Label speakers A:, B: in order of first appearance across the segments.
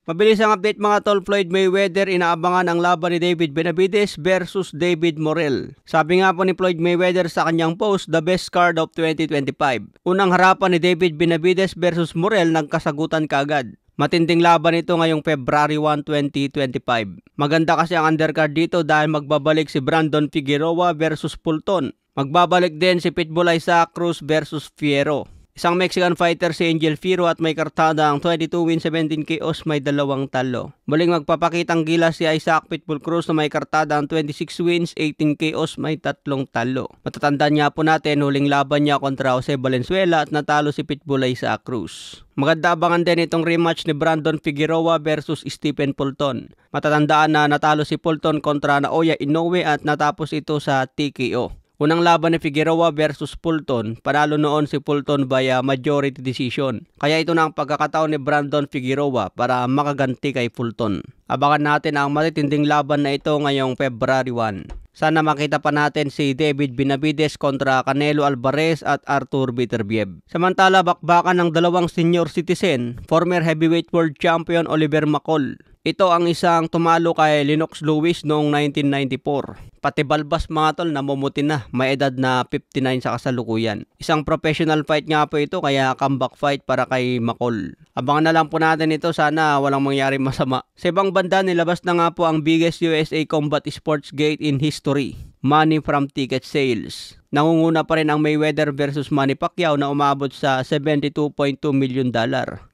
A: Mabilis ang update mga tol. Floyd Mayweather inaabangan ang laban ni David Benavidez versus David Morrell. Sabi nga po ni Floyd Mayweather sa kanyang post, the best card of 2025. Unang harapan ni David Benavidez versus Morrell nagkasagutan kaagad. Matinding laban ito ngayong February 1, 2025. Maganda kasi ang undercard dito dahil magbabalik si Brandon Figueroa versus Fulton. Magbabalik din si Pitbull Isaac Cruz versus Fierro. Isang Mexican fighter si Angel Fierro at may kartada ang 22 win 17 KOs, may 2 talo. Muling magpapakitang gilas si Isaac Pitbull Cruz na may kartada ang 26 wins 18 KOs, may 3 talo. Matatandaan niya po natin huling laban niya kontra Jose Valenzuela at natalo si Pitbull Isaac Cruz. Maganda abangan din itong rematch ni Brandon Figueroa versus Stephen Fulton. Matatandaan na natalo si Fulton kontra Naoya Inoue at natapos ito sa TKO. Unang laban ni Figueroa versus Fulton, panalo noon si Fulton via majority decision. Kaya ito na ang pagkakataon ni Brandon Figueroa para makaganti kay Fulton. Abangan natin ang matitinding laban na ito ngayong February 1. Sana makita pa natin si David Benavidez kontra Canelo Alvarez at Artur Beterbiev. Samantala, bakbakan ng dalawang senior citizen, former heavyweight world champion Oliver McCall. Ito ang isang tumalo kay Lennox Lewis noong 1994. Pati balbas mga tol namumuti na, may edad na 59 sa kasalukuyan. Isang professional fight nga po ito kaya comeback fight para kay McCall. Abangan na lang po natin ito, sana walang mangyari masama. Sa ibang banda nilabas na nga po ang biggest USA combat sports gate in history. Money from ticket sales. Nangunguna pa rin ang Mayweather versus Manny Pacquiao na umabot sa $72.2 million.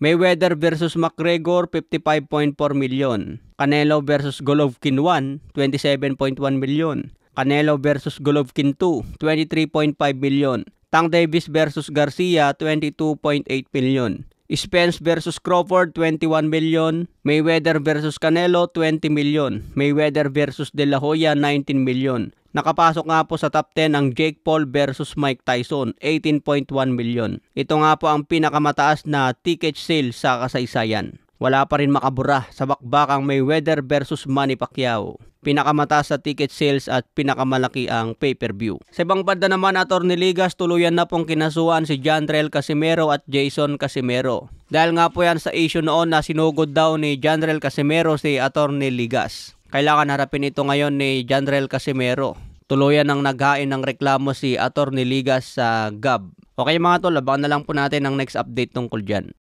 A: Mayweather versus McGregor 55.4 million. Canelo versus Golovkin 1 27.1 million. Canelo versus Golovkin 2 23.5 million. Tank Davis versus Garcia 22.8 million. Spence versus Crawford 21 million. Mayweather versus Canelo 20 million. Mayweather versus De La Hoya 19 million. Nakapasok nga po sa top 10 ang Jake Paul versus Mike Tyson, 18.1 million. Ito nga po ang pinakamataas na ticket sale sa kasaysayan. Wala pa rin makabura sa bakbakang Mayweather versus Manny Pacquiao. Pinakamataas sa ticket sales at pinakamalaki ang pay-per-view. Sa ibang banda naman, Atty. Ligas tuluyan na pong kinasuhan si Janrel Casimero at Jason Casimero. Dahil nga po yan sa issue noon na sinugod daw ni Janrel Casimero si Atty. Ligas. Kailangan harapin ito ngayon ni Janrel Casimero. Tuluyan ng naghain ng reklamo si Atty. Ligas sa GAB. Okay mga tol, abangan na lang po natin ang next update tungkol dyan.